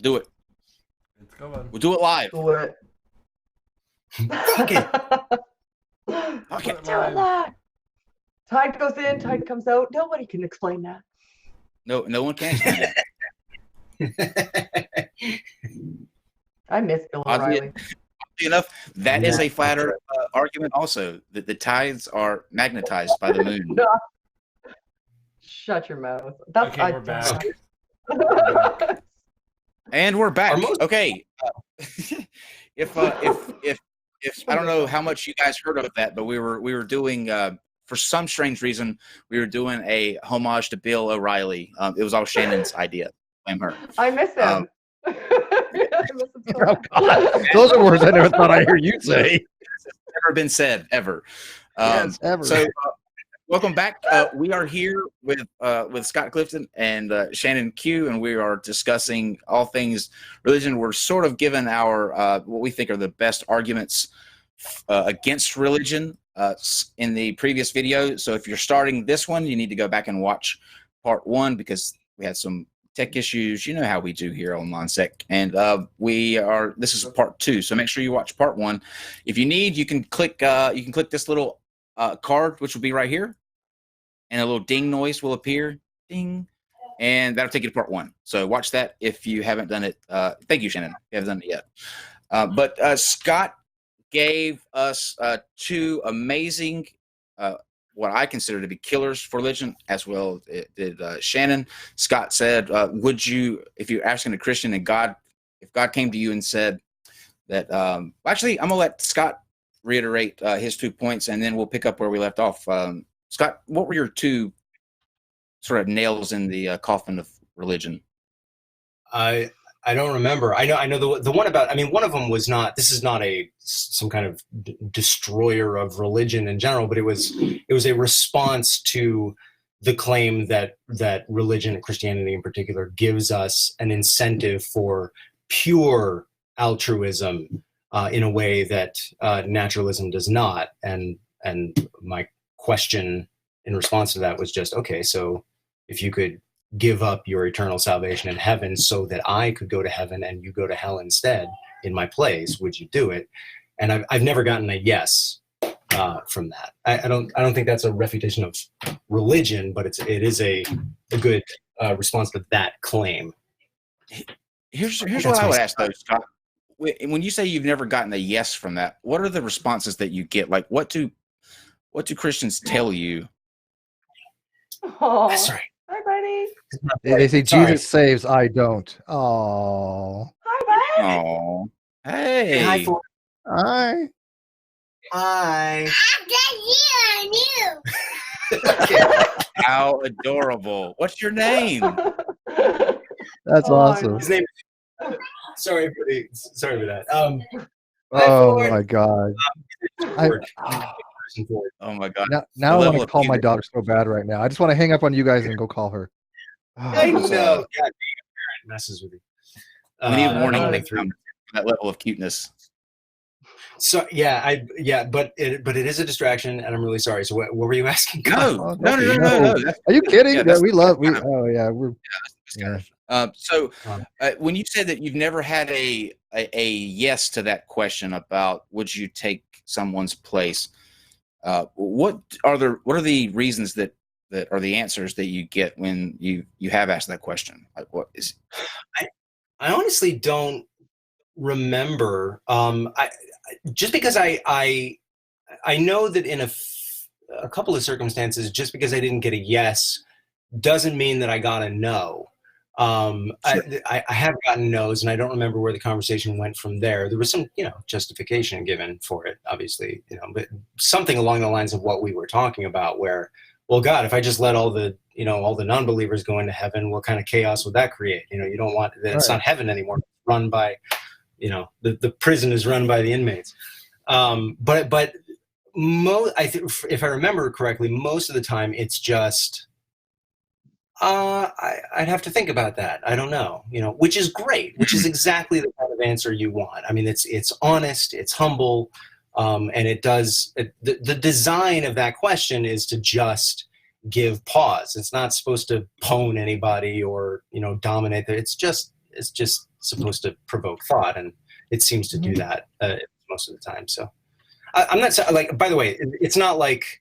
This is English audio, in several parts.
Do it. It's coming. We'll do it live. Do it. Fuck it. Do it live. Tide goes in, tide comes out. Nobody can explain that. No one can explain that. I miss Bill Oddly O'Reilly. enough, that is a flat Earth argument also, that the tides are magnetized by the moon. No. Shut your mouth. That's Okay, we're back. And we're back. Okay. If I don't know how much you guys heard of that, but we were doing for some strange reason we were doing a homage to Bill O'Reilly. It was all Shannon's idea. Blame her. I miss him. I miss him so Oh, God. Those are words I never thought I'd hear you say. Never been said ever. Yes, ever. So welcome back. We are here with Scott Clifton and Shannon Q, and we are discussing all things religion. We're sort of given our what we think are the best arguments against religion in the previous video. So if you're starting this one, you need to go back and watch part 1 because we had some tech issues. You know how we do here on NonSec, and this is part 2. So make sure you watch part 1. If you need, you can click this little card, which will be right here, and a little ding noise will appear, ding, and that'll take you to part 1. So watch that if you haven't done it. Thank you, Shannon. If you haven't done it yet. But Scott gave us 2 amazing, what I consider to be killers for religion, as well did Shannon. Scott said, would you, if you're asking a Christian and if God came to you and said that, actually, I'm going to let Scott reiterate his 2 points, and then we'll pick up where we left off. Scott, what were your 2 sort of nails in the coffin of religion? I don't remember. I know the one about. I mean, one of them was not. This is not some kind of destroyer of religion in general, but it was a response to the claim that religion, Christianity in particular, gives us an incentive for pure altruism in a way that naturalism does not. And my question in response to that was just, okay, so if you could give up your eternal salvation in heaven so that I could go to heaven and you go to hell instead in my place, would you do it? And I've never gotten a yes from that. I don't think that's a refutation of religion, but it is a good response to that claim. Here's what I would ask though, Scott. When you say you've never gotten a yes from that, what are the responses that you get? Like, what do Christians tell you? Oh, That's right. hi, buddy. They say Jesus saves, I don't. Oh. Hi, buddy. Oh, hey. Hi. Hi. Hi. How adorable. What's your name? That's awesome. His name. Sorry for that. Oh my God. Oh my God. Now I want to call my daughter so bad right now. I just want to hang up on you guys and go call her. I know. God, being a parent messes with you. We need a warning for that level of cuteness. So but it is a distraction, and I'm really sorry. So what were you asking? No. Are you kidding? So when you said that you've never had a yes to that question about would you take someone's place, what are the reasons that are the answers that you get when you have asked that question? Like, what is? I honestly don't remember. Just because I know that in a couple of circumstances, just because I didn't get a yes doesn't mean that I got a no. Sure. I have gotten no's, and I don't remember where the conversation went from there. There was some, justification given for it, obviously, but something along the lines of what we were talking about, where, well, God, if I just let all the non-believers go into heaven, what kind of chaos would that create? You don't want that. It's not heaven anymore. It's run by, the prison is run by the inmates. But I think, if I remember correctly, most of the time it's just, I'd have to think about that. I don't know, which is great, which is exactly the kind of answer you want. I mean, it's honest, it's humble, and it does. The design of that question is to just give pause. It's not supposed to pwn anybody or dominate. It's just supposed to provoke thought, and it seems to do that most of the time. So I'm not like. By the way, it's not like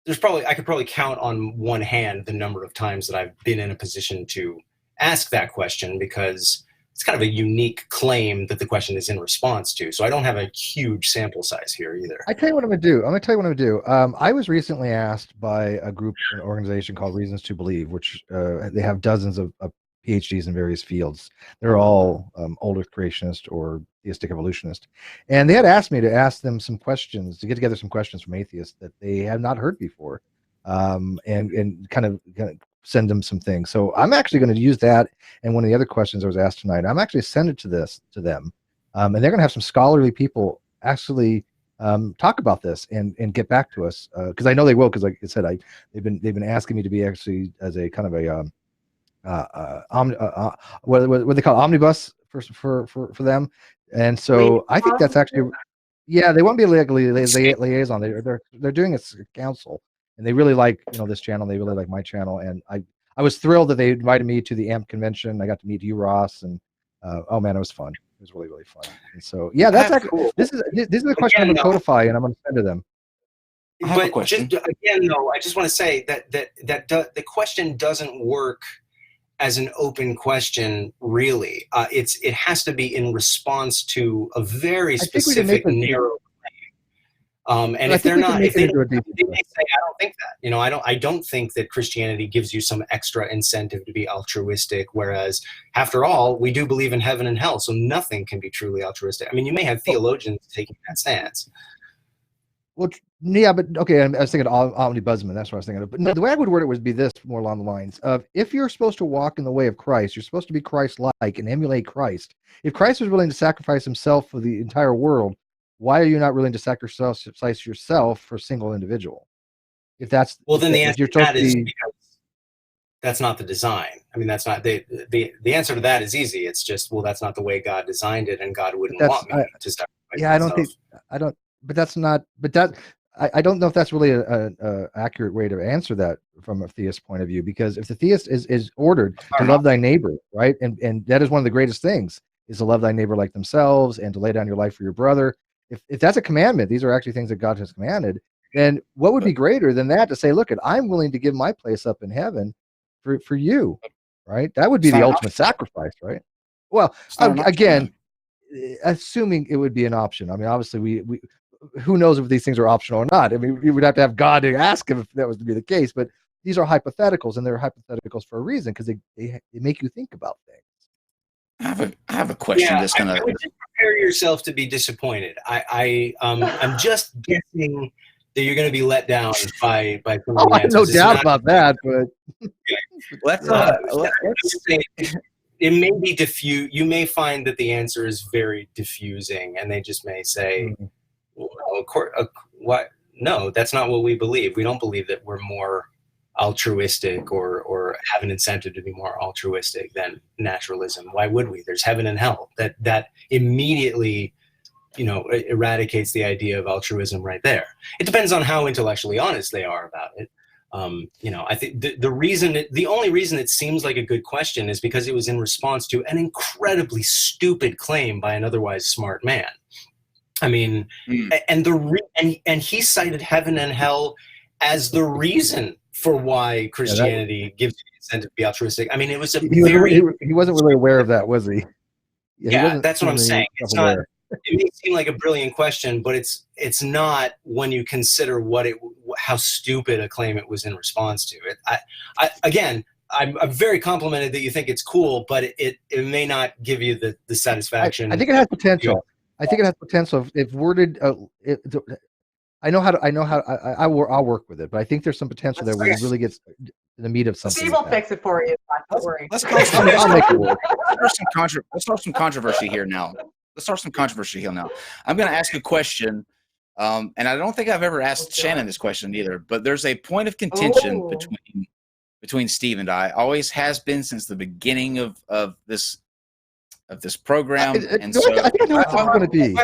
I could probably count on one hand the number of times that I've been in a position to ask that question, because it's kind of a unique claim that the question is in response to. So I don't have a huge sample size here either. I tell you what I'm going to do. I'm going to tell you what I'm going to do. I was recently asked by an organization called Reasons to Believe, which they have dozens of PhDs in various fields. They're all older creationist or theistic evolutionist. And they had asked me to ask them some questions, to get together some questions from atheists that they have not heard before, and kind of send them some things. So I'm actually going to use that. And one of the other questions I was asked tonight, I'm actually send it to them. And they're going to have some scholarly people actually talk about this and get back to us. Cause I know they will. Cause like I said, they've been asking me to be actually as a kind of a, what they call omnibus for them. And so I think that's actually, yeah, they won't be legally liaison. They're doing a council. And they really like, this channel. They really like my channel. And I was thrilled that they invited me to the AMP convention. I got to meet you, Ross, and oh man, it was fun. It was really, really fun. And so, yeah, that's actually cool. This is the question I'm going to codify, and I'm going to send to them. I have a question. Just, again, though, I just want to say that the question doesn't work as an open question, really. It has to be in response to a very specific, narrow. And if they're not, if they say, I don't think that, I don't think that Christianity gives you some extra incentive to be altruistic. Whereas, after all, we do believe in heaven and hell, so nothing can be truly altruistic. I mean, you may have theologians taking that stance. Well, yeah, but okay. I was thinking omnibusman. That's what I was thinking of. But no, the way I would word it would be this, more along the lines of: if you're supposed to walk in the way of Christ, you're supposed to be Christ-like and emulate Christ. If Christ was willing to sacrifice himself for the entire world, why are you not willing to sacrifice yourself for a single individual? If that's then the answer to that is because that's not the design. I mean, that's not the answer to that is easy. It's just, well, that's not the way God designed it, and God wouldn't want me to sacrifice. Yeah, myself. But that's not. But that I don't know if that's really a accurate way to answer that from a theist point of view. Because if the theist is ordered to love thy neighbor, right, and that is one of the greatest things, is to love thy neighbor like themselves and to lay down your life for your brother. If that's a commandment, these are actually things that God has commanded, then what would be greater than that to say, look, I'm willing to give my place up in heaven for you, right? That would be the ultimate sacrifice, right? Well, again, assuming it would be an option. I mean, obviously we who knows if these things are optional or not. I mean, we would have to have God to ask him if that was to be the case, but these are hypotheticals, and they're hypotheticals for a reason, because they make you think about things. I have a question. Yeah, I would just prepare yourself to be disappointed. I'm just guessing that you're going to be let down by some of the answers. No doubt about that, but let's it may be diffuse. You may find that the answer is very diffusing, and they just may say, "What? No, that's not what we believe. We don't believe that we're more altruistic or have an incentive to be more altruistic than naturalism. Why would we? There's heaven and hell." That immediately, eradicates the idea of altruism right there. It depends on how intellectually honest they are about it. I think the only reason it seems like a good question is because it was in response to an incredibly stupid claim by an otherwise smart man. I mean, and he cited heaven and hell as the reason for why Christianity gives you the incentive to be altruistic. I mean, it was he wasn't really aware of that, was he? Yeah, that's what I'm saying. It's not. It may seem like a brilliant question, but it's not when you consider how stupid a claim it was in response to. I'm very complimented that you think it's cool, but it may not give you the satisfaction. I think it has potential. I think it has potential if worded. I'll work with it, but I think there's some potential there where it really gets the meat of something. Steve will fix it for you. Don't worry. I'll make it work. Let's start some controversy here now. I'm going to ask a question, and I don't think I've ever asked Shannon this question either. But there's a point of contention between Steve and I. Always has been since the beginning of this program. And so I think I know what it's going to be.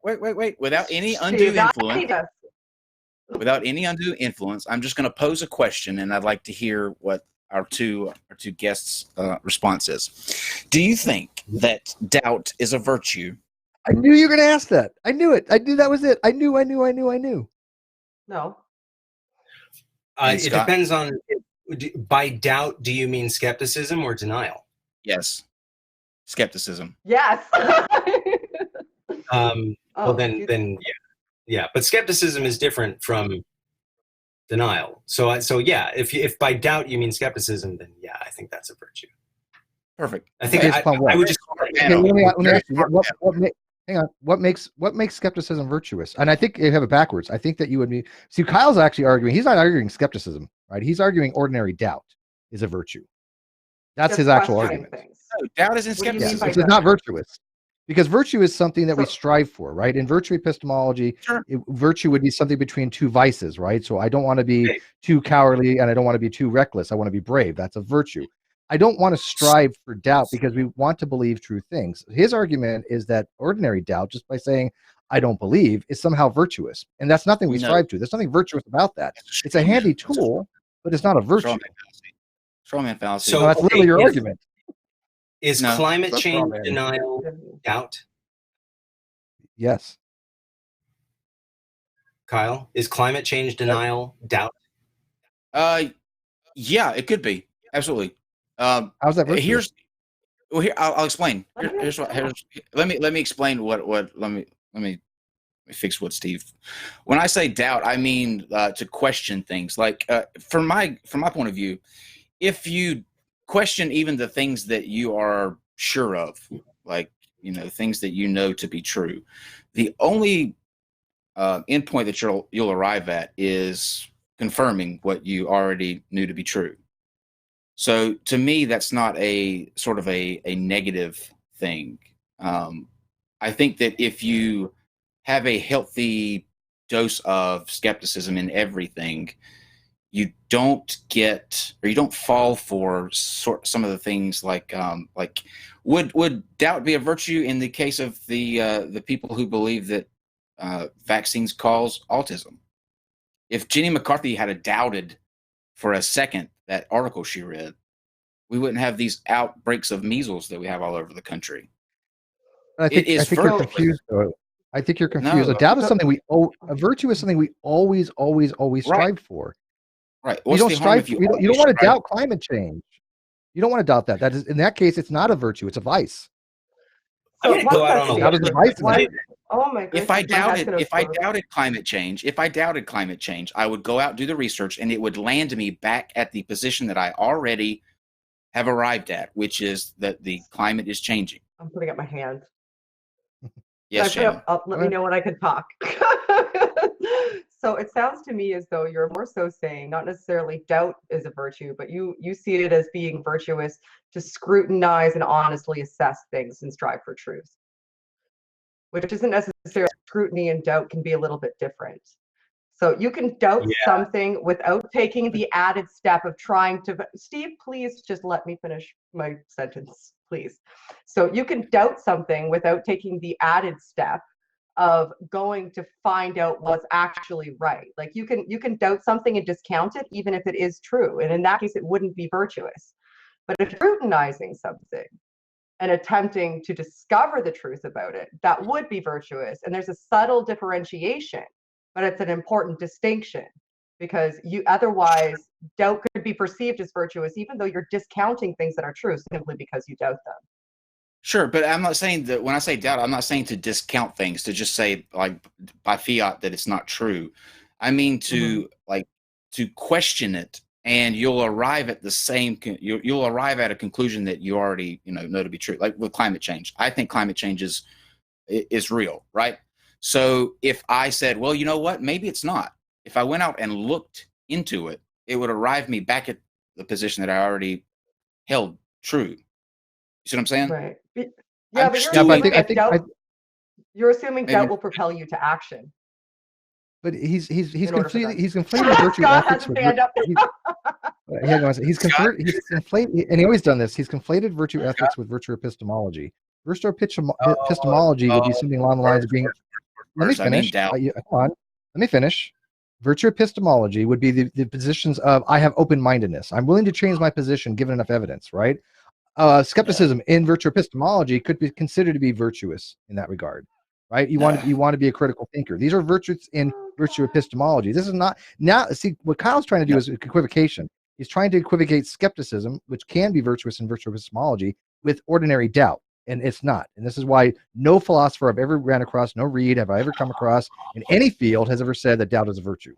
Wait! Without any undue influence, I'm just going to pose a question, and I'd like to hear what our two guests' responses. Do you think that doubt is a virtue? I knew you were going to ask that. I knew it. I knew that was it. I knew. No. And It Scott? depends on. By doubt, do you mean skepticism or denial? Yes, skepticism. Yes. Well, then, yeah. But skepticism is different from denial. So yeah, if by doubt you mean skepticism, then yeah, I think that's a virtue. Perfect. I think Based upon what? I would just. Okay, let me ask you, hang on. What makes skepticism virtuous? And I think you have it backwards. I think that you would be. See, Kyle's actually arguing. He's not arguing skepticism, right? He's arguing ordinary doubt is a virtue. That's Just his actual questioning argument. things. No, doubt isn't What do you mean skepticism. by Which is not virtuous, because virtue is something that we So- strive for, right? In virtue epistemology, Sure. virtue would be something between two vices, right? So I don't want to be Right. too cowardly, and I don't want to be too reckless. I want to be brave. That's a virtue. I don't want to strive for doubt because we want to believe true things. His argument is that ordinary doubt, just by saying I don't believe, is somehow virtuous, and that's nothing we No. strive to. There's nothing virtuous about that. It's a handy tool, but it's not a virtue. Strawman fallacy. So- So that's literally your if- argument. Is No. climate That's change wrong, denial doubt? Yes. Kyle, is climate change denial doubt? Yeah, it could be absolutely. How's that virtuous? I'll explain. Let me Let me explain what let me fix what Steve. When I say doubt, I mean to question things. Like from my point of view, if you question even the things that you are sure of, like things that you know to be true, the only endpoint that you'll arrive at is confirming what you already knew to be true. So to me, that's not a sort of a negative thing. I think that if you have a healthy dose of skepticism in everything, you don't fall for some of the things like would doubt be a virtue in the case of the people who believe that vaccines cause autism? If Jenny McCarthy had doubted for a second that article she read, we wouldn't have these outbreaks of measles that we have all over the country. I think you're confused, though. I think you're confused. No. A doubt is something a virtue is something we always strive for. Right. You don't strive. You don't want to doubt climate change. You don't want to doubt that. That is, in that case, it's not a virtue. It's a vice. I'm gonna go out on a Doubt is a vice. Oh my goodness. If I doubted climate change, I would go out and do the research, and it would land me back at the position that I already have arrived at, which is that the climate is changing. I'm putting up my hand. Yes, Shannon. Let me know when I can talk. So it sounds to me as though you're more so saying not necessarily doubt is a virtue, but you see it as being virtuous to scrutinize and honestly assess things and strive for truth, which isn't necessarily scrutiny, and doubt can be a little bit different. So you can doubt something without taking the added step of trying to. Steve, please just let me finish my sentence, please. So you can doubt something without taking the added step of going to find out what's actually right. Like you can doubt something and discount it, even if it is true. And in that case, it wouldn't be virtuous. But if you're scrutinizing something and attempting to discover the truth about it, that would be virtuous. And there's a subtle differentiation, but it's an important distinction, because otherwise doubt could be perceived as virtuous, even though you're discounting things that are true simply because you doubt them. Sure, but I'm not saying that when I say doubt, I'm not saying to discount things, to just say like by fiat that it's not true. I mean to to question it, and you'll arrive at the same. You'll arrive at a conclusion that you already know to be true. Like with climate change, I think climate change is real, right? So if I said, well, you know what, maybe it's not. If I went out and looked into it, it would arrive me back at the position that I already held true. You see what I'm saying? Right. Yeah, I'm but still- you're assuming Maybe- doubt will propel you to action. But he's In order for conflating that. he's conflating virtue Scott ethics has with his hand up. hang on, he's conflated, and he always done this. He's conflated virtue ethics with virtue epistemology. Virtue epistemology would be something along the lines of being. Let me I mean finish. doubt. Come on. Let me finish. Virtue epistemology would be the positions of I have open-mindedness. I'm willing to change my position given enough evidence, right? Skepticism in virtue epistemology could be considered to be virtuous in that regard, right? You want to be a critical thinker. These are virtues in virtue epistemology. This is not now. See, what Kyle's trying to do is equivocation. He's trying to equivocate skepticism, which can be virtuous in virtue epistemology, with ordinary doubt, and it's not. And this is why no philosopher I've ever ran across, no read have I ever come across in any field has ever said that doubt is a virtue.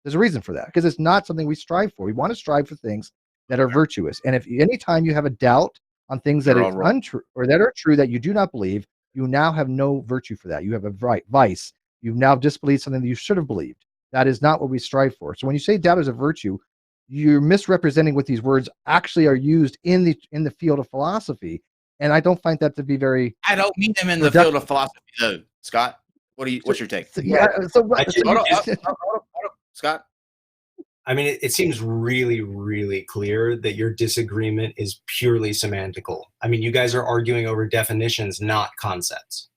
There's a reason for that, because it's not something we strive for. We want to strive for things that are virtuous. And if anytime you have a doubt on things that are untrue or that are true that you do not believe, you now have no virtue for that. You have a vice. You've now disbelieved something that you should have believed. That is not what we strive for. So when you say doubt is a virtue, you're misrepresenting what these words actually are used in the field of philosophy. And I don't find that to be very. I don't mean them in the field of philosophy, though, Scott. What's your take? Hold up, Scott. I mean, it seems really, really clear that your disagreement is purely semantical. I mean, you guys are arguing over definitions, not concepts.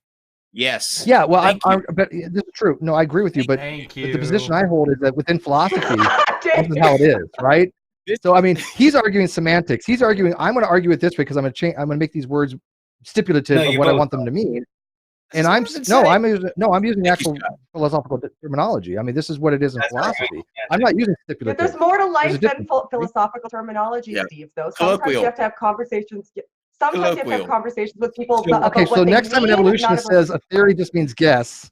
Yes. Yeah. Well, but this is true. No, I agree with you. But the position I hold is that within philosophy, this is how it is, right? So, I mean, he's arguing semantics. He's arguing, I'm going to argue it this way because I'm going to make these words stipulative of what I want them to mean. And I'm using actual philosophical terminology. I mean, this is what it is in philosophy. I'm not using stipulative. But there's more to life than philosophical terminology, Steve. Though sometimes you have to have conversations. Sometimes you have to have conversations with people about what so next time an evolutionist says a theory just means guess.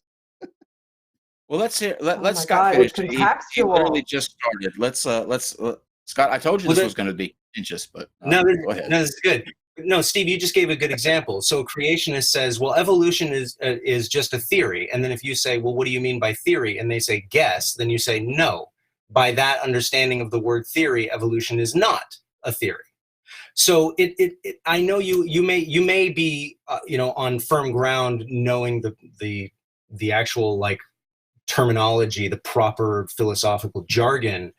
Well, let's Scott finish. He literally just started. Let's Scott. I told you this was going to be contentious, but go ahead. No, this is good. No, Steve, you just gave a good example. So a creationist says, well, evolution is just a theory. And then if you say, well, what do you mean by theory? And they say guess, then you say no. By that understanding of the word theory, evolution is not a theory. So I know you may be on firm ground knowing the actual like terminology, the proper philosophical jargon,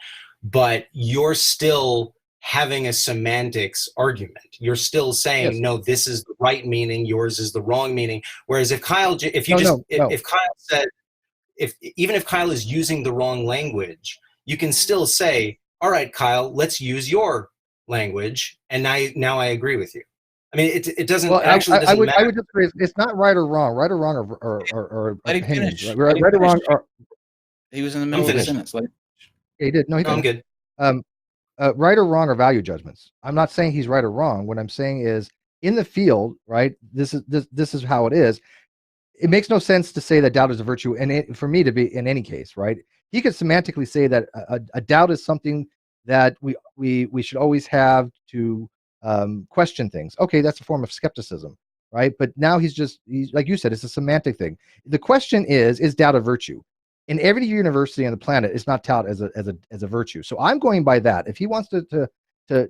but you're still having a semantics argument. You're still saying, no, this is the right meaning, yours is the wrong meaning. Whereas if Kyle, if Kyle said, even if Kyle is using the wrong language, you can still say, all right, Kyle, let's use your language. And now I agree with you. I mean, it doesn't matter. I would just say it's not right or wrong. Right or wrong or opinions. Right or wrong. He was in the middle of the sentence. He did. No, he didn't. I'm good. Right or wrong are value judgments. I'm not saying he's right or wrong. What I'm saying is, in the field, right? This is how it is. It makes no sense to say that doubt is a virtue, and for me to be in any case, right? He could semantically say that a doubt is something that we should always have to question things. Okay, that's a form of skepticism, right? But now he's like you said, it's a semantic thing. The question is doubt a virtue? In every university on the planet, it's not tout as a virtue. So I'm going by that. If he wants to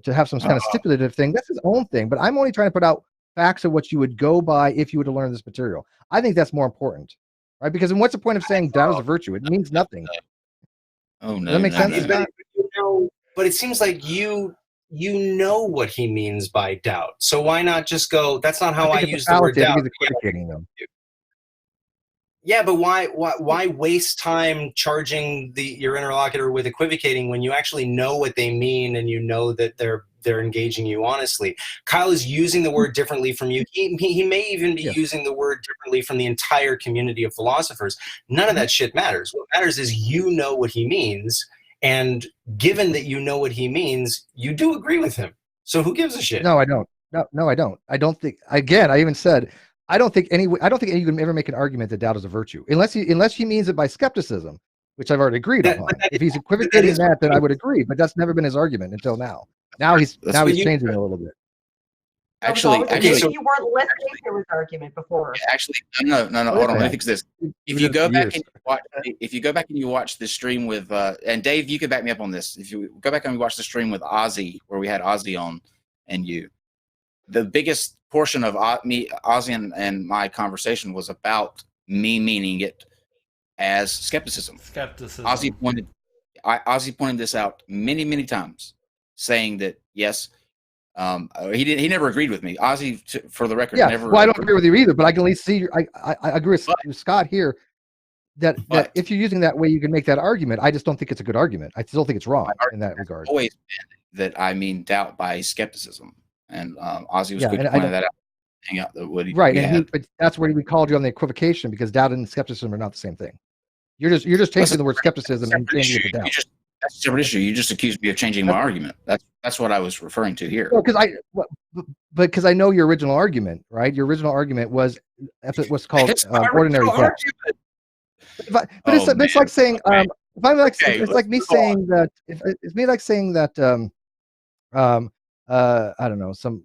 have some kind of stipulative thing, that's his own thing. But I'm only trying to put out facts of what you would go by if you were to learn this material. I think that's more important, right? Because what's the point of saying doubt is a virtue? It means nothing. Oh no! Does that make sense? But it seems like you know what he means by doubt. So why not just go? That's not how I use the word doubt. Yeah, but why waste time charging your interlocutor with equivocating when you actually know what they mean and you know that they're engaging you honestly? Kyle is using the word differently from you. He may even be using the word differently from the entire community of philosophers. None of that shit matters. What matters is you know what he means, and given that you know what he means, you do agree with him. So who gives a shit? No, I don't. No, I don't. I don't think. Again, I even said, I don't think you can ever make an argument that doubt is a virtue, unless he means it by skepticism, which I've already agreed upon. If he's equivocating that, then I would agree. But that's never been his argument until now. Now he's changing it a little bit. Actually, you weren't listening to his argument before. Actually, no. Hold on. Let me fix this. If you go back and you watch the stream with and Dave, you can back me up on this. If you go back and watch the stream with Ozzy, where we had Ozzy on, and you, the biggest portion of Ozzy and my conversation was about me meaning it as skepticism. Ozzy pointed this out many times, saying that yes, he never agreed with me. Ozzy, for the record, never. Well, I don't agree with you either, but I can at least see. I agree with Scott here. that But if you're using that way, you can make that argument. I just don't think it's a good argument. I still think it's wrong my in that regard. always been that I mean doubt by skepticism, and Ozzy was Yeah, quick and to I point don't. that out. Hang out the wood. Right, We and had. but that's where we called you on the equivocation, because doubt and skepticism are not the same thing. You're just That's changing the word a skepticism and separate changing issue. it to doubt. That's a separate issue. You just accused me of changing my argument. That's what I was referring to here. No, because I know your original argument, right? Your original argument was what's called It's my ordinary original doubt. argument. But it's Oh, it's like saying man. if I'm like Okay, it's like me let's go on. saying that if it's me like saying that I don't know, some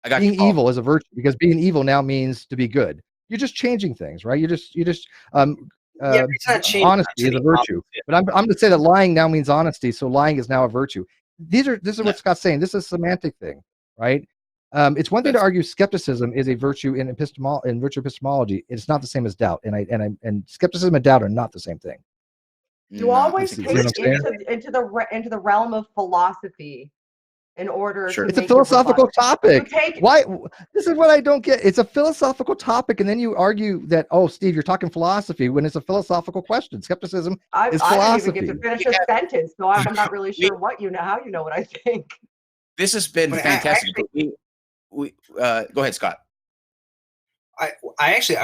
I got being you, Paul. evil is a virtue, because being evil now means to be good. You're just changing things, right? You're just it's not changing honesty to is a the virtue. opposite. But I'm going to say that lying now means honesty, so lying is now a virtue. This is what Scott's saying. This is a semantic thing, right? It's one thing to argue skepticism is a virtue in virtue epistemology. It's not the same as doubt, and skepticism and doubt are not the same thing. You always see take what it I'm saying? into the realm of philosophy in order Sure. to It's a make your philosophical rebuttal. topic. You take Why? This is what I don't get. It's a philosophical topic, and then you argue that, oh, Steve, you're talking philosophy when it's a philosophical question. Skepticism is I didn't philosophy. even get to finish a sentence, so I'm not really sure what you know, how you know what I think. This has been But fantastic. We go ahead, Scott. I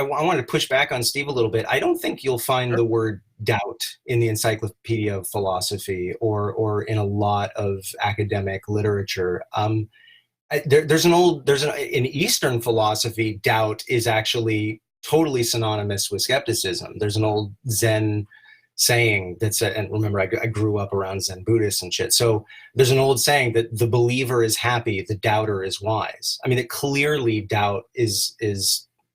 wanted to push back on Steve a little bit. I don't think you'll find the word doubt in the Encyclopedia of Philosophy or in a lot of academic literature. In Eastern philosophy, doubt is actually totally synonymous with skepticism. There's an old Zen saying that said, and remember, I grew up around Zen Buddhists and shit. So there's an old saying that the believer is happy, the doubter is wise. I mean, that clearly doubt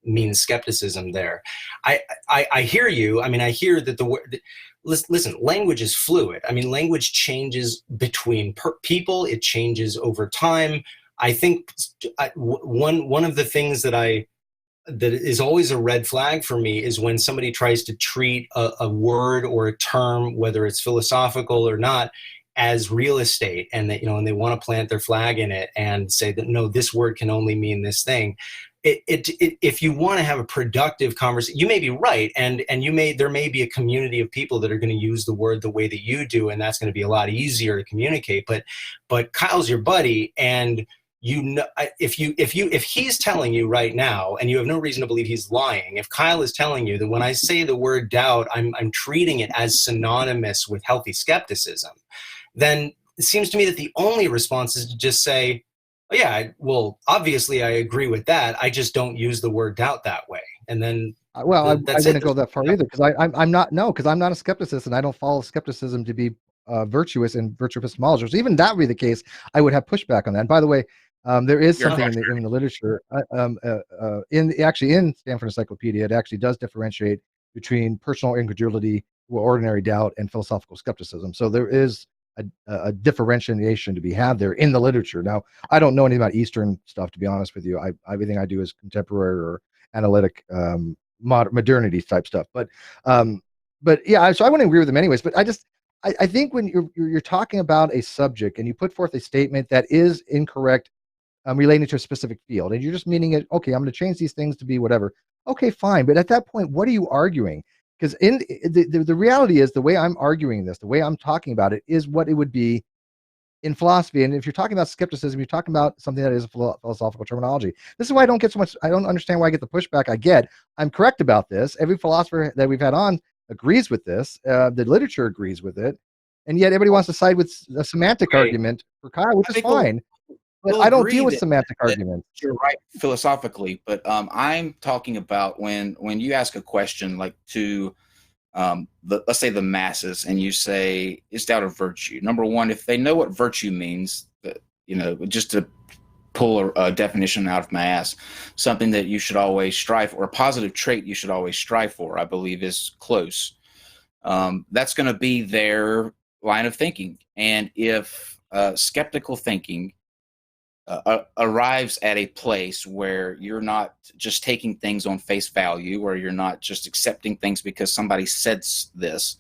means skepticism there. I hear you. I mean, I hear that the word. Listen, language is fluid. I mean, language changes between people. It changes over time. I think one of the things that is always a red flag for me is when somebody tries to treat a word or a term, whether it's philosophical or not, as real estate, and that, and they want to plant their flag in it and say that no, this word can only mean this thing. If you want to have a productive conversation, you may be right, and there may be a community of people that are going to use the word the way that you do, and that's going to be a lot easier to communicate. But Kyle's your buddy, and if he's telling you right now, and you have no reason to believe he's lying, if Kyle is telling you that when I say the word doubt, I'm treating it as synonymous with healthy skepticism, then it seems to me that the only response is to just say, oh, yeah, well, obviously I agree with that. I just don't use the word doubt that way. And then, I wouldn't go that far either, because I'm not a skepticist, and I don't follow skepticism to be virtuous in virtue epistemology. So even that would be the case, I would have pushback on that. And by the way, there is something in the literature, in Stanford Encyclopedia, it actually does differentiate between personal incredulity, ordinary doubt, and philosophical skepticism. So there is a differentiation to be had there in the literature. Now, I don't know anything about Eastern stuff, to be honest with you. Everything I do is contemporary or analytic, modernity type stuff. But yeah, so I wouldn't agree with them anyways. But I think when you're talking about a subject and you put forth a statement that is incorrect, relating to a specific field, and you're just meaning it, okay, I'm going to change these things to be whatever. Okay, fine. But at that point, what are you arguing? Because in the reality is, the way I'm arguing this, the way I'm talking about it, is what it would be in philosophy. And if you're talking about skepticism, you're talking about something that is a philosophical terminology. This is why I don't get so much. I don't understand why I get the pushback I get. I'm correct about this. Every philosopher that we've had on agrees with this. The literature agrees with it, and yet everybody wants to side with a semantic argument for Kyle, which is fine. But I don't deal with semantic arguments. You're right philosophically, but I'm talking about when you ask a question like to let's say the masses, and you say, is doubt a virtue? Number one, if they know what virtue means, just to pull a definition out of my ass, something that you should always strive for, a positive trait you should always strive for, I believe is close. That's going to be their line of thinking. And if skeptical thinking arrives at a place where you're not just taking things on face value, or you're not just accepting things because somebody said this,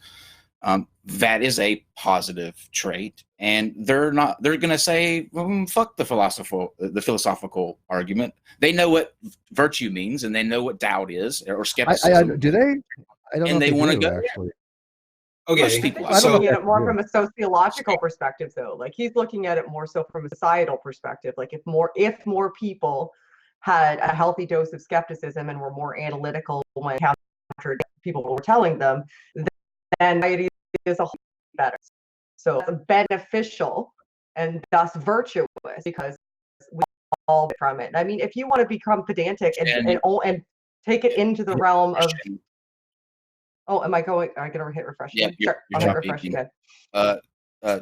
that is a positive trait. And they're going to say, fuck the philosophical argument. They know what virtue means, and they know what doubt is, or skepticism. Do they? I don't know and if they want to do, go there. actually. Okay, Most I people think I he's don't know looking if at it more they do. from a sociological perspective, though. Like he's looking at it more so from a societal perspective. Like if more people had a healthy dose of skepticism and were more analytical when countered people were telling them, then society is a whole lot better. So beneficial and thus virtuous because we all get from it. I mean, if you want to become pedantic and take it into the realm of oh, am I going? I gotta hit refresh Yeah, again. Sure, I'll hit refresh again. Uh, uh,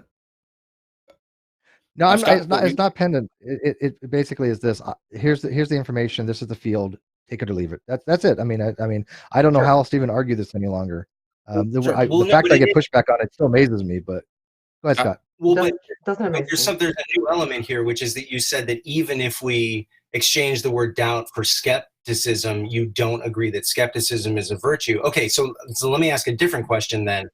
No, Scott, it's not. It's not pendant. It basically is this. Here's the information. This is the field. Take it or leave it. That's it. I mean, I don't know Sure. how else to even argue this any longer. Sure. The fact that I get pushback on it still amazes me. But go ahead, Scott. Well, but Doesn't amaze me. there's a new element here, which is that you said that even if we exchange the word doubt for skepticism, you don't agree that skepticism is a virtue. Okay, so let me ask a different question then,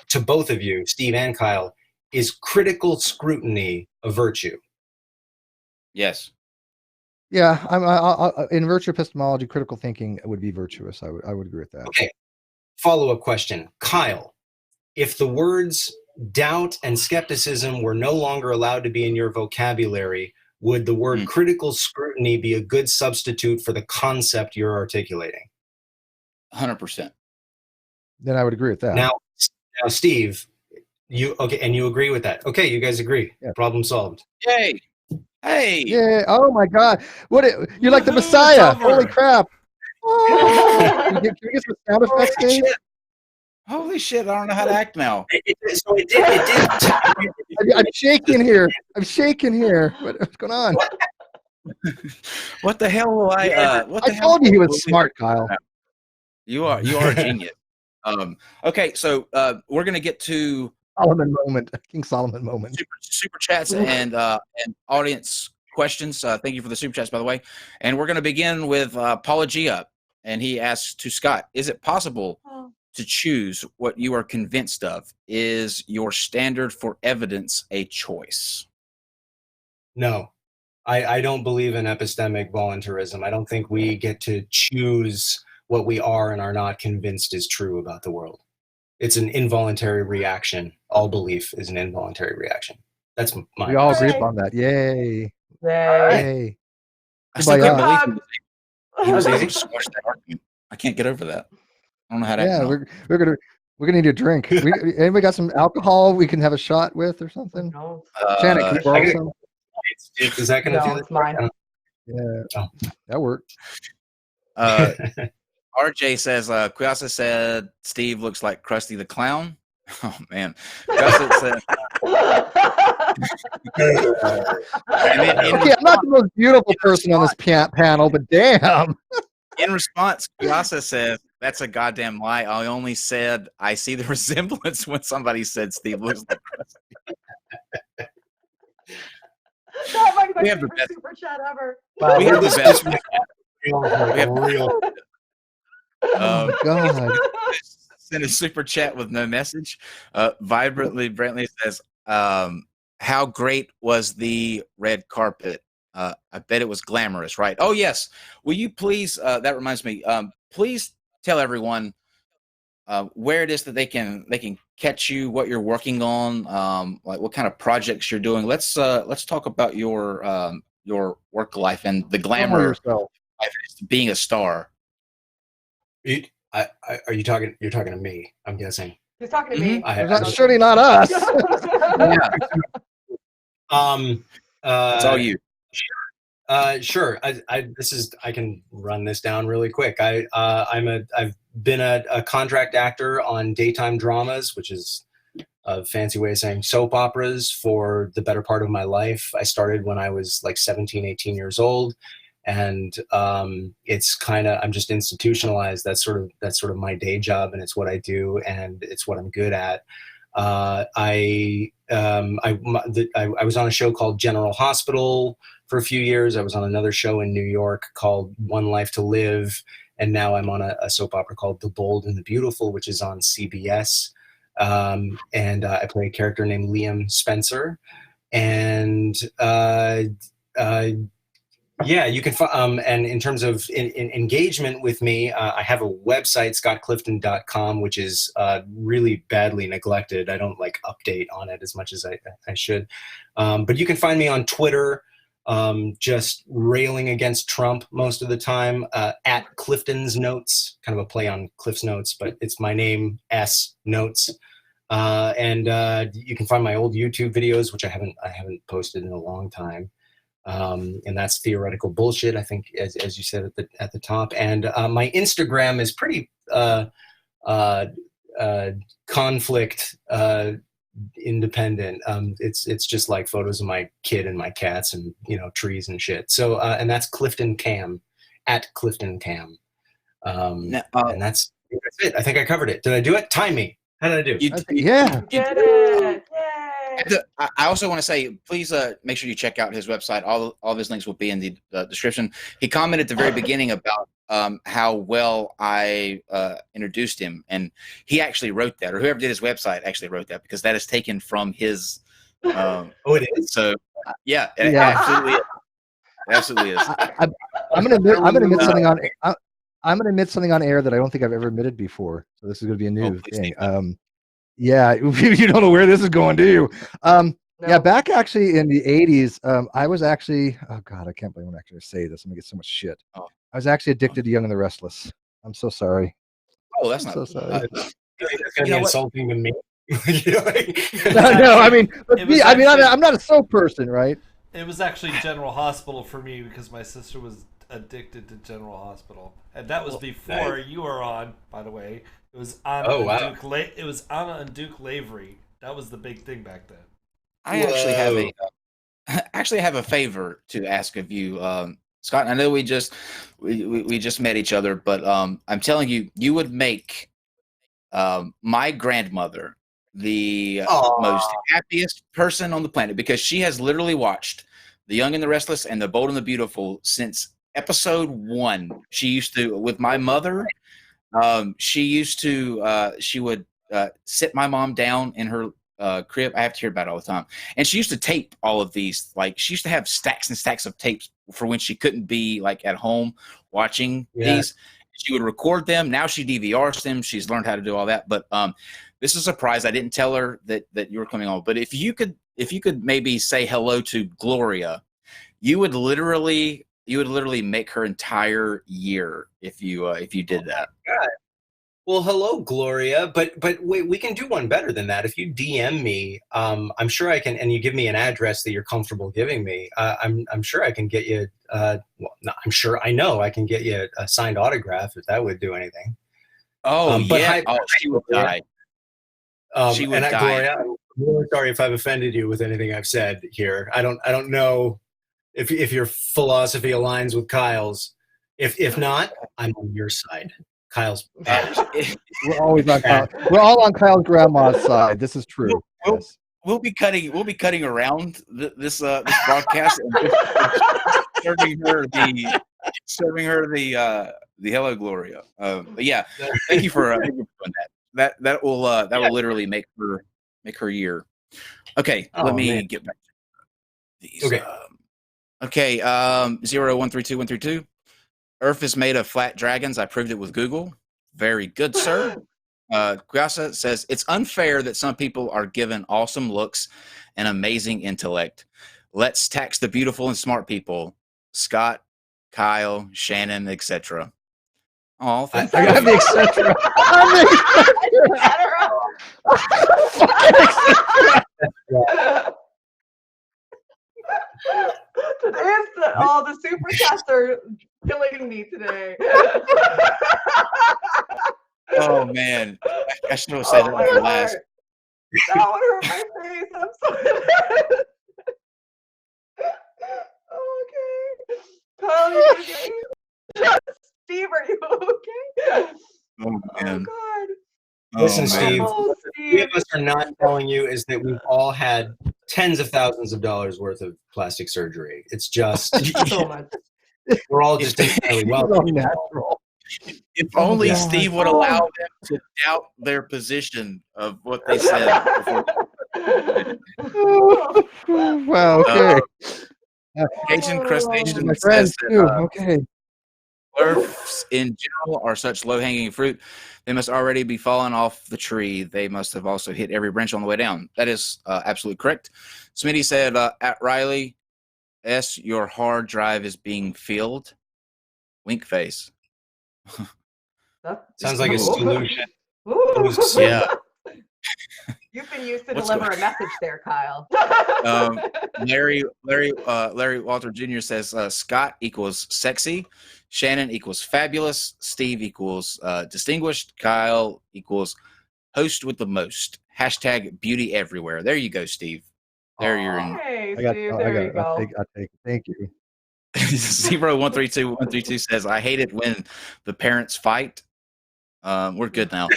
to both of you, Steve and Kyle. Is critical scrutiny a virtue? Yes. Yeah, in virtue epistemology, critical thinking would be virtuous. I would agree with that. Okay. Follow-up question, Kyle. If the words doubt and skepticism were no longer allowed to be in your vocabulary, would the word critical scrutiny be a good substitute for the concept you're articulating? 100%. Then I would agree with that. Now, Steve, you agree with that? Okay, you guys agree. Yeah. Problem solved. Yay! Hey! Yeah! Oh my God! You're like the Messiah! Holy crap! Oh. Can we get some sound effects, Dave? Holy shit! I don't know how to act now. It did. I'm shaking here. What's going on? What the hell will I? I told you he was smart, Kyle. You are a genius. Okay, so we're gonna get to King Solomon moment. Super chats and audience questions. Thank you for the super chats, by the way. And we're gonna begin with Paula Gia, and he asks to Scott: is it possible to choose what you are convinced of? Is your standard for evidence a choice? No, I don't believe in epistemic voluntarism. I don't think we get to choose what we are and are not convinced is true about the world. It's an involuntary reaction. All belief is an involuntary reaction. That's my. We all agree upon that. Yay! Yay! I still can't believe he was able to squash that argument. I can't get over that. I don't know how to. Yeah, we're gonna need a drink. Anybody got some alcohol we can have a shot with or something? No. Shannon, can you borrow some? Is that going to do it's mine. Yeah, that worked. RJ says, Kuyasa said Steve looks like Krusty the Clown. Oh, man. Kuyasa said, okay, I'm not the most beautiful person on this panel, but damn. In response, Kuyasa says, that's a goddamn lie. I only said I see the resemblance when somebody said Steve looks like Krusty. That might be We have the my best super chat ever. We have the best. real. Oh God. Send a super chat with no message. Vibrantly Brantley says, how great was the red carpet? I bet it was glamorous, right? Oh, yes. Will you please, that reminds me, please tell everyone where it is that they can catch you, what you're working on, like what kind of projects you're doing. Let's talk about your work life and the glamour of being a star. Are you talking? You're talking to me, I'm guessing. He's talking to me. Surely not us. Yeah. It's all you. Sure. I can run this down really quick. I've been a contract actor on daytime dramas, which is a fancy way of saying soap operas, for the better part of my life. I started when I was like 17, 18 years old. And it's kind of, I'm just institutionalized. That's sort of my day job, and it's what I do, and it's what I'm good at. I was on a show called General Hospital for a few years. I was on another show in New York called One Life to Live, and now I'm on a soap opera called The Bold and the Beautiful, which is on CBS. And I play a character named Liam Spencer, and Yeah, you can. And in terms of in engagement with me, I have a website, scottclifton.com, which is really badly neglected. I don't like update on it as much as I should. But you can find me on Twitter, just railing against Trump most of the time, at Clifton's Notes, kind of a play on Cliff's Notes, but it's my name, S Notes. And you can find my old YouTube videos, which I haven't posted in a long time. And that's theoretical bullshit, I think, as you said at the top. And my Instagram is pretty conflict independent. It's just like photos of my kid and my cats and trees and shit. So and that's Clifton Cam, at Clifton Cam. And that's it. I think I covered it. Did I do it? Time me. How did I do? Yeah. Get it. Yay. I also want to say, please make sure you check out his website. All of his links will be in the description. He commented at the very beginning about how well I introduced him, and he actually wrote that, or whoever did his website actually wrote that, because that is taken from his. Oh, it is. So yeah, it absolutely is. It absolutely is. I'm gonna admit something on. I'm gonna admit something on air that I don't think I've ever admitted before. So this is gonna be a new thing. Yeah, you don't know where this is going, do you? No. Yeah, back actually in the 80s, I was actually, oh God, I can't believe I'm actually going to say this. I'm going to get so much shit. I was actually addicted to Young and the Restless. I'm so sorry. Oh, that's not so sorry. That's going to be insulting to me. No, I mean, I'm not a soap person, right? It was actually General Hospital for me because my sister was addicted to General Hospital, and that was before you were on, by the way. It was Anna and Duke Lavery. That was the big thing back then. I actually have a favor to ask of you, Scott. I know we just met each other, but I'm telling you, you would make my grandmother the most happiest person on the planet, because she has literally watched The Young and the Restless and The Bold and the Beautiful since episode 1. She used to, with my mother. She would sit my mom down in her crib. I have to hear about it all the time. And she used to tape all of these. Like, she used to have stacks and stacks of tapes for when she couldn't be like at home watching these. She would record them. Now she DVRs them. She's learned how to do all that. But this is a surprise. I didn't tell her that you were coming on. But if you could maybe say hello to Gloria, you would literally make her entire year if you did that. God. Well, hello, Gloria. But wait, we can do one better than that. If you DM me, I'm sure I can, and you give me an address that you're comfortable giving me. I'm sure I can get you. I know I can get you a signed autograph if that would do anything. Oh, yeah. She would die. She would die. Gloria, I'm really sorry if I've offended you with anything I've said here. I don't know if your philosophy aligns with Kyle's. If not, I'm on your side. Kyle's bad. We're always on Kyle. We're all on Kyle's grandma's side. This is true. We'll be cutting around this broadcast and serving her the hello, Gloria. But yeah, thank you for doing that. That will literally make her year. Okay, let me get back to these. Okay. 0132132. Earth is made of flat dragons. I proved it with Google. Very good, sir. Guasa says, it's unfair that some people are given awesome looks and amazing intellect. Let's tax the beautiful and smart people. Scott, Kyle, Shannon, etc. Oh, thank you. I got the etc. The super chats are killing me today. Oh man, I should have said that for last. That one hurt my face. I'm sorry. Okay. Kyle, you okay? Steve, are you okay? Oh man. Oh God. Listen, Steve, what three of us are not telling you is that we've all had tens of thousands of dollars worth of plastic surgery. It's just so much. We're all just entirely natural. If only Steve would allow them to doubt their position of what they said before. Wow, okay. Cajun Crustacean My says friends that too. Okay. Smurfs in general are such low-hanging fruit. They must already be falling off the tree. They must have also hit every branch on the way down. That is absolutely correct. Smitty said, at Riley S, your hard drive is being filled. Wink face. Sounds like a solution. Yeah. You've been used to What's deliver going- a message there, Kyle. Larry Walter Jr. says Scott equals sexy, Shannon equals fabulous, Steve equals distinguished, Kyle equals host with the most. Hashtag beauty everywhere. There you go, Steve. There you're in. Hey, I got Steve, it. there you go. I'll take it. Thank you. 0132 says I hate it when the parents fight. We're good now.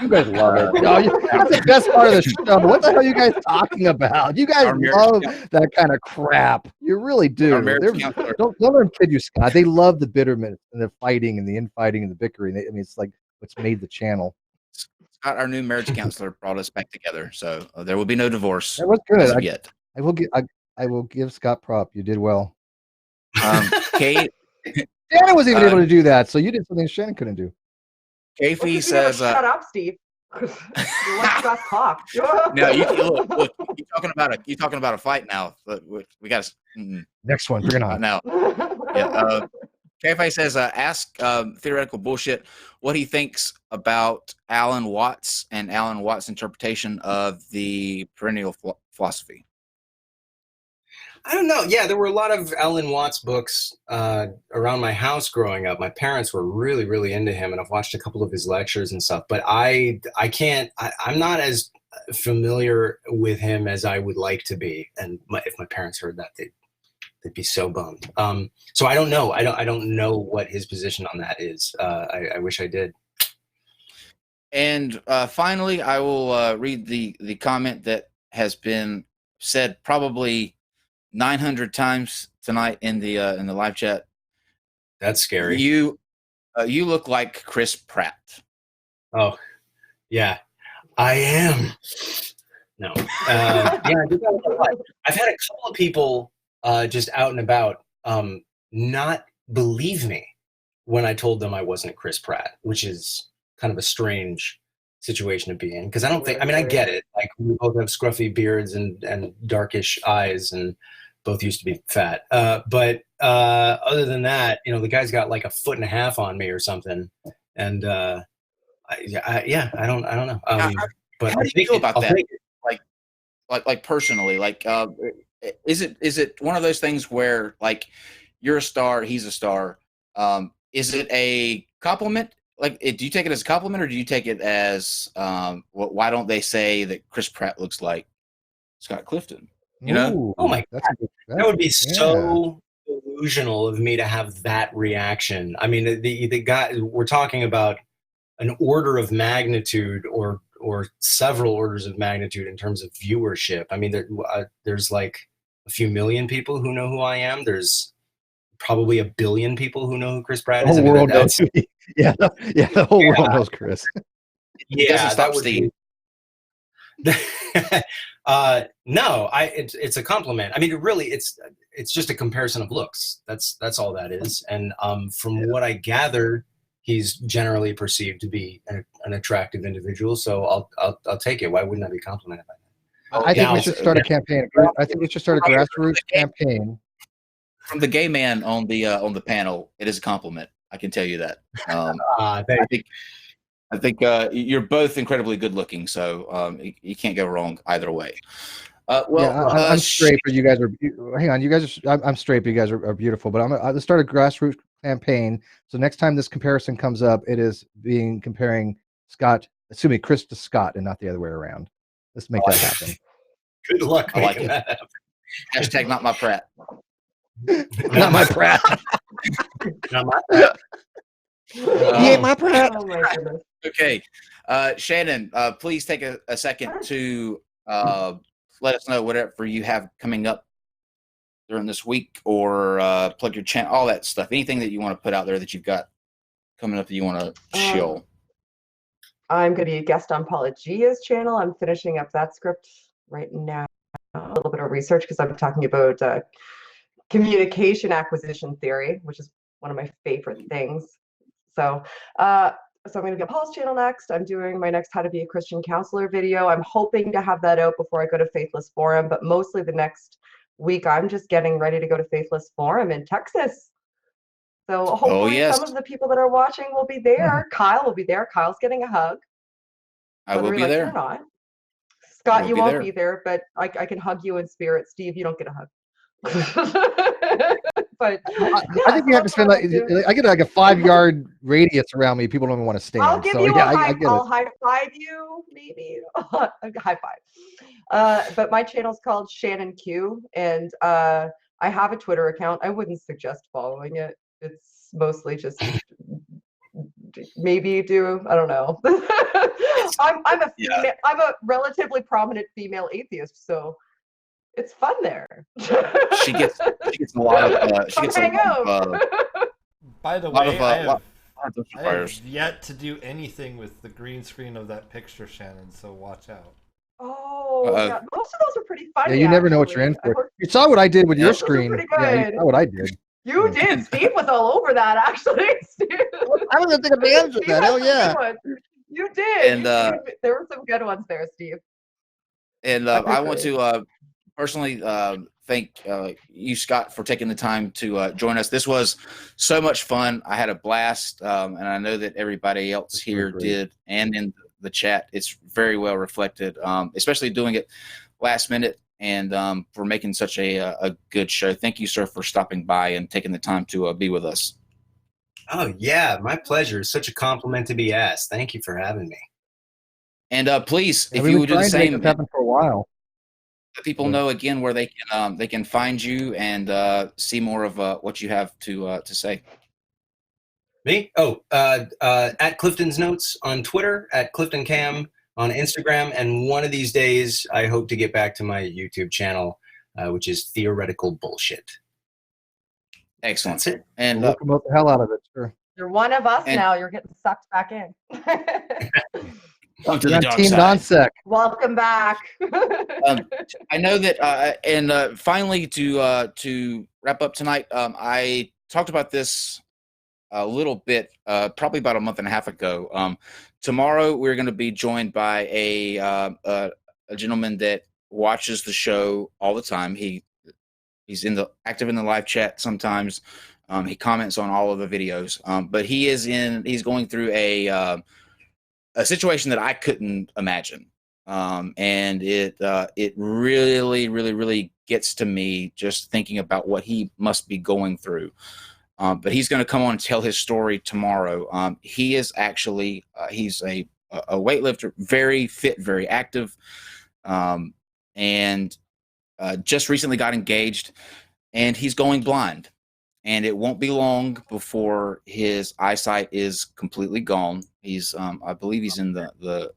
You guys love it. No, that's the best part of the show. What the hell are you guys talking about? You guys love that kind of crap. You really do. Don't let them kid you, Scott. They love the bitterment and the fighting and the infighting and the bickering. I mean, it's like what's made the channel. Scott, our new marriage counselor, brought us back together, so there will be no divorce. That was good. Yet. I will give Scott prop. You did well. Kate, Shannon was even able to do that, so you did something Shannon couldn't do. Kafie says, "Shut up, Steve." You let Scott talk. No, look. You're talking about a fight now. We got to next one. Bring it on now. Yeah. Kafie says, ask theoretical bullshit what he thinks about Alan Watts and Alan Watts' interpretation of the perennial philosophy. I don't know. Yeah, there were a lot of Alan Watts books around my house growing up. My parents were really, really into him, and I've watched a couple of his lectures and stuff. But I'm not as familiar with him as I would like to be. And if my parents heard that, they'd be so bummed. So I don't know. I don't know what his position on that is. I wish I did. And finally, I will read the comment that has been said probably 900 times tonight in the live chat. That's scary. You look like Chris Pratt. Oh, yeah, I am. No, yeah, I've had a couple of people just out and about not believe me when I told them I wasn't Chris Pratt, which is kind of a strange situation to be in, because I don't think, I mean, I get it. Like, we both have scruffy beards and darkish eyes, and both used to be fat. But other than that, the guy's got like 1.5 feet on me or something. And I don't know. But how do you feel about that? Like personally, like, is it one of those things where like you're a star, he's a star? Is it a compliment? Like, do you take it as a compliment, or do you take it as why don't they say that Chris Pratt looks like Scott Clifton? Ooh, oh my God, that would be so delusional of me to have that reaction. I mean, the guy, we're talking about an order of magnitude or several orders of magnitude in terms of viewership. I mean, there's like a few million people who know who I am. There's probably 1 billion people who know who Chris Pratt is. The whole world knows. Yeah, the whole world knows Chris. Yeah, that would be. No, it's a compliment. I mean, it's just a comparison of looks. That's all that is. And from what I gather, he's generally perceived to be an attractive individual. So I'll take it. Why wouldn't I be complimented by that? I think we should start a campaign. I think we should start a grassroots campaign. From the gay man on the panel, it is a compliment. I can tell you that. I think you're both incredibly good looking, so you can't go wrong either way. I'm straight, but you guys are. Hang on, you guys are. I'm straight, but you guys are beautiful. But I'll start a grassroots campaign. So next time this comparison comes up, it is comparing Chris to Scott, and not the other way around. Let's make that happen. Good luck. I like it. Hashtag not my Pratt. Not my Pratt. Not my Pratt. He ain't my Pratt. Oh my goodness. Okay, Shannon, please take a second to let us know whatever you have coming up during this week, or plug your channel, all that stuff. Anything that you want to put out there that you've got coming up that you want to show. I'm going to be a guest on Paula Gia's channel. I'm finishing up that script right now. A little bit of research because I'm talking about communication acquisition theory, which is one of my favorite things. So, so I'm going to get Paul's channel next. I'm doing my next How to Be a Christian Counselor video. I'm hoping to have that out before I go to Faithless Forum, but mostly the next week I'm just getting ready to go to Faithless Forum in Texas. So hopefully some of the people that are watching will be there. Kyle will be there. Kyle's getting a hug. I will be there. Or not. Scott, you won't be there, but I can hug you in spirit. Steve, you don't get a hug. But I think you have to spend I get like a 5-yard radius around me. People don't even want to stand. I'll give you I'll high five you, maybe. High five. But my channel's called Shannon Q, and I have a Twitter account. I wouldn't suggest following it. It's mostly just maybe you do. I don't know. I'm a female, I'm a relatively prominent female atheist, so it's fun there. She gets a lot of by the way, I have yet to do anything with the green screen of that picture, Shannon, so watch out. Oh, yeah. Most of those are pretty funny. Yeah, you never know what you're in for. You saw what I did with your screen. Yeah, you saw what I did. You did. Steve was all over that, actually. Steve. I was going to take advantage of that. Hell yeah. You did. And there were some good ones there, Steve. And I want to personally thank you, Scott, for taking the time to join us. This was so much fun. I had a blast, and I know that everybody else here did, and in the chat, it's very well reflected, especially doing it last minute, and for making such a good show. Thank you, sir, for stopping by and taking the time to be with us. Oh, yeah, my pleasure. It's such a compliment to be asked. Thank you for having me. And please, if you would do the same. It's happened for a while. Let people know again where they can find you and see more of what you have to say. Me? Oh, at Clifton's Notes on Twitter, at Clifton Cam on Instagram, and one of these days I hope to get back to my YouTube channel, which is Theoretical Bullshit. Excellent. That's it. And we'll promote the hell out of it, sure. You're one of us now. You're getting sucked back in. Come to the dark Team side. NonSec. Welcome back. I know that, and finally to wrap up tonight, I talked about this a little bit, probably about a month and a half ago. Tomorrow we're going to be joined by a gentleman that watches the show all the time. He's active in the live chat sometimes. He comments on all of the videos, but he's going through a situation that I couldn't imagine. And it really, really, really gets to me just thinking about what he must be going through. But he's going to come on and tell his story tomorrow. He is actually, he's a weightlifter, very fit, very active, and just recently got engaged, and he's going blind. And it won't be long before his eyesight is completely gone. He's, I believe he's in the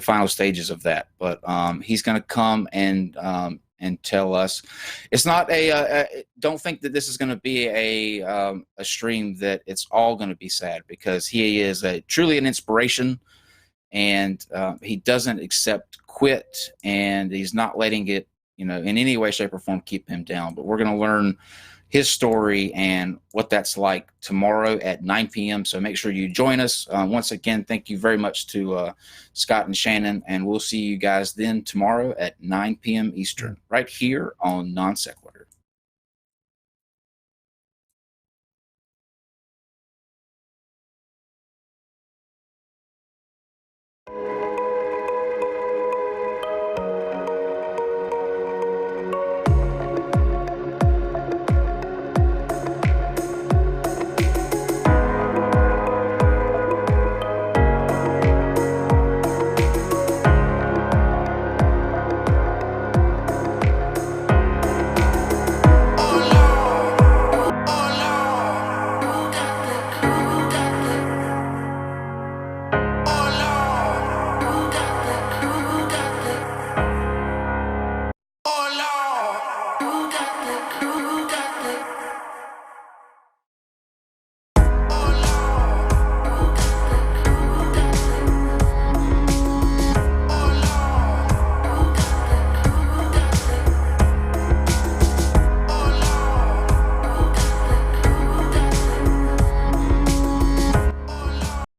final stages of that. But he's going to come and tell us. It's not don't think that this is going to be a stream that it's all going to be sad, because he is truly an inspiration, and he doesn't accept quit, and he's not letting it, in any way, shape, or form keep him down. But we're going to learn his story and what that's like tomorrow at 9 p.m. So make sure you join us. Once again, thank you very much to Scott and Shannon, and we'll see you guys then tomorrow at 9 p.m. Eastern, right here on NonSequitur.